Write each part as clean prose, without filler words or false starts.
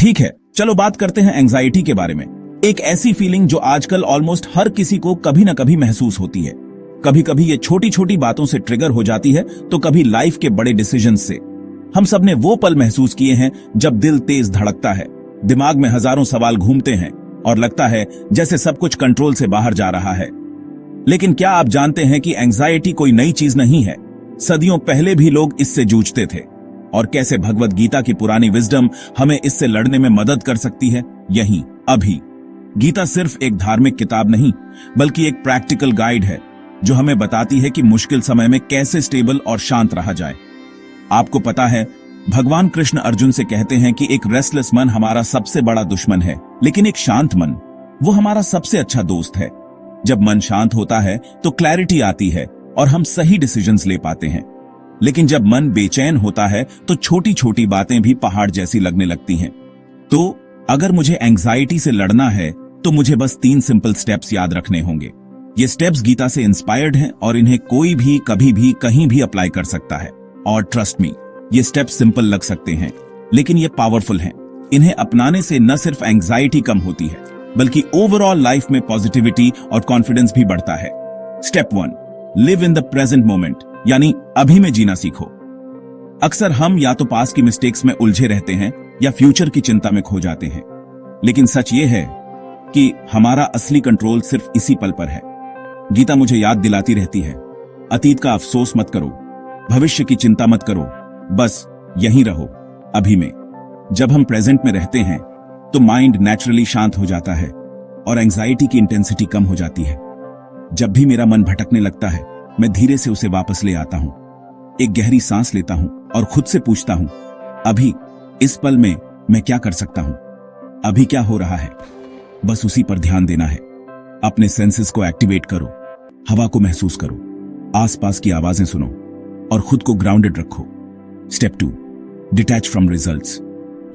ठीक है, चलो बात करते हैं एंजाइटी के बारे में। एक ऐसी फीलिंग जो आजकल ऑलमोस्ट हर किसी को कभी ना कभी महसूस होती है। कभी कभी ये छोटी छोटी बातों से ट्रिगर हो जाती है, तो कभी लाइफ के बड़े डिसीजंस से। हम सब ने वो पल महसूस किए हैं जब दिल तेज धड़कता है, दिमाग में हजारों सवाल घूमते हैं और लगता है जैसे सब कुछ कंट्रोल से बाहर जा रहा है। लेकिन क्या आप जानते हैं कि एंजाइटी कोई नई चीज नहीं है। सदियों पहले भी लोग इससे जूझते थे, और कैसे भगवत गीता की पुरानी विजडम हमें इससे लड़ने में मदद कर सकती है। यहीं अभी गीता सिर्फ एक धार्मिक किताब नहीं, बल्कि एक प्रैक्टिकल गाइड है जो हमें बताती है कि मुश्किल समय में कैसे स्टेबल और शांत रहा जाए। आपको पता है, भगवान कृष्ण अर्जुन से कहते हैं कि एक रेस्टलेस मन हमारा सबसे बड़ा दुश्मन है, लेकिन एक शांत मन वो हमारा सबसे अच्छा दोस्त है। जब मन शांत होता है तो क्लैरिटी आती है और हम सही डिसीजंस ले पाते हैं। लेकिन जब मन बेचैन होता है तो छोटी छोटी बातें भी पहाड़ जैसी लगने लगती हैं। तो अगर मुझे एंजाइटी से लड़ना है तो मुझे बस 3 सिंपल स्टेप्स याद रखने होंगे। ये स्टेप्स गीता से इंस्पायर्ड हैं और इन्हें कोई भी कभी भी कहीं भी अप्लाई कर सकता है। और ट्रस्ट मी, ये स्टेप्स सिंपल लग सकते हैं, लेकिन ये पावरफुल हैं। इन्हें अपनाने से न सिर्फ एंजाइटी कम होती है, बल्कि ओवरऑल लाइफ में पॉजिटिविटी और कॉन्फिडेंस भी बढ़ता है। Step 1, live in the present moment, यानी अभी में जीना सीखो। अक्सर हम या तो पास्ट की मिस्टेक्स में उलझे रहते हैं या फ्यूचर की चिंता में खो जाते हैं। लेकिन सच ये है कि हमारा असली कंट्रोल सिर्फ इसी पल पर है। गीता मुझे याद दिलाती रहती है, अतीत का अफसोस मत करो, भविष्य की चिंता मत करो, बस यहीं रहो अभी में। जब हम प्रेजेंट में रहते हैं तो माइंड नेचुरली शांत हो जाता है और एंजाइटी की इंटेंसिटी कम हो जाती है। जब भी मेरा मन भटकने लगता है, मैं धीरे से उसे वापस ले आता हूं, एक गहरी सांस लेता हूं और खुद से पूछता हूं, अभी इस पल में मैं क्या कर सकता हूं, अभी क्या हो रहा है। बस उसी पर ध्यान देना है। अपने सेंसेस को एक्टिवेट करो, हवा को महसूस करो, आसपास की आवाजें सुनो और खुद को ग्राउंडेड रखो। स्टेप 2, डिटैच फ्रॉम रिजल्ट्स,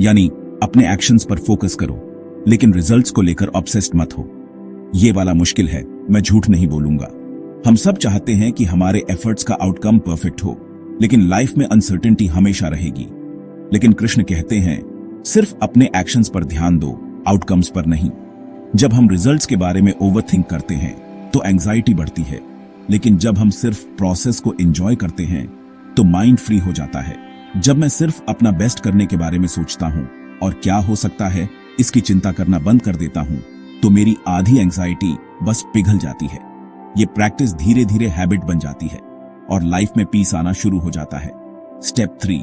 यानी अपने एक्शंस पर फोकस करो, लेकिन रिजल्ट्स को लेकर ऑब्सेस्ड मत हो। ये वाला मुश्किल है, मैं झूठ नहीं बोलूंगा। हम सब चाहते हैं कि हमारे एफर्ट्स का आउटकम परफेक्ट हो, लेकिन लाइफ में अनसर्टेनिटी हमेशा रहेगी। लेकिन कृष्ण कहते हैं, सिर्फ अपने एक्शंस पर ध्यान दो, आउटकम्स पर नहीं। जब हम रिजल्ट्स के बारे में ओवरथिंक करते हैं तो एंजाइटी बढ़ती है, लेकिन जब हम सिर्फ प्रोसेस को एंजॉय करते हैं तो माइंड फ्री हो जाता है। जब मैं सिर्फ अपना बेस्ट करने के बारे में सोचता हूं और क्या हो सकता है इसकी चिंता करना बंद कर देता हूं, तो मेरी आधी एंजाइटी बस पिघल जाती है। ये प्रैक्टिस धीरे धीरे हैबिट बन जाती है और लाइफ में पीस आना शुरू हो जाता है। स्टेप 3,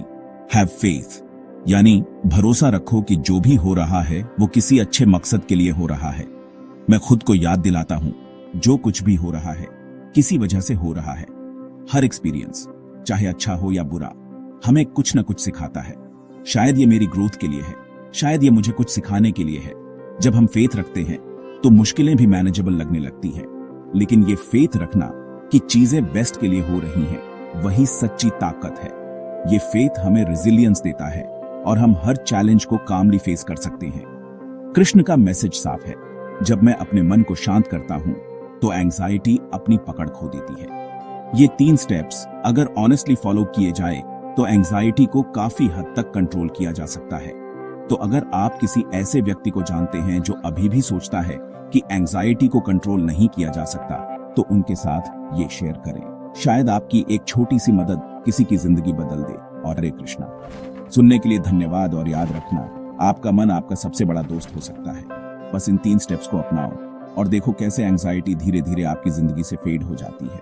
हैव फेथ, यानी भरोसा रखो कि जो भी हो रहा है वो किसी अच्छे मकसद के लिए हो रहा है। मैं खुद को याद दिलाता हूं, जो कुछ भी हो रहा है किसी वजह से हो रहा है। हर एक्सपीरियंस, चाहे अच्छा हो या बुरा, हमें कुछ न कुछ सिखाता है। शायद ये मेरी ग्रोथ के लिए है, शायद ये मुझे कुछ सिखाने के लिए है। जब हम फेथ रखते हैं तो मुश्किलें भी मैनेजेबल लगने लगती हैं। लेकिन ये फेथ रखना कि चीजें बेस्ट के लिए हो रही हैं, वही सच्ची ताकत है। ये फेथ हमें रेजिलियंस देता है और हम हर चैलेंज को कामली फेस कर सकते हैं। कृष्ण का मैसेज साफ है, जब मैं अपने मन को शांत करता हूं तो एंजाइटी अपनी पकड़ खो देती है। ये 3 स्टेप्स अगर ऑनेस्टली फॉलो किए जाए तो एंजाइटी को काफी हद तक कंट्रोल किया जा सकता है। तो अगर आप किसी ऐसे व्यक्ति को जानते हैं जो अभी भी सोचता है कि एंजाइटी को कंट्रोल नहीं किया जा सकता, तो उनके साथ ये शेयर करें। शायद आपकी एक छोटी सी मदद किसी की जिंदगी बदल दे। और हरे कृष्णा। सुनने के लिए धन्यवाद और याद रखना, आपका मन आपका सबसे बड़ा दोस्त हो सकता है। बस इन 3 स्टेप्स को अपनाओ और देखो कैसे एंजाइटी धीरे धीरे आपकी जिंदगी से फेड हो जाती है।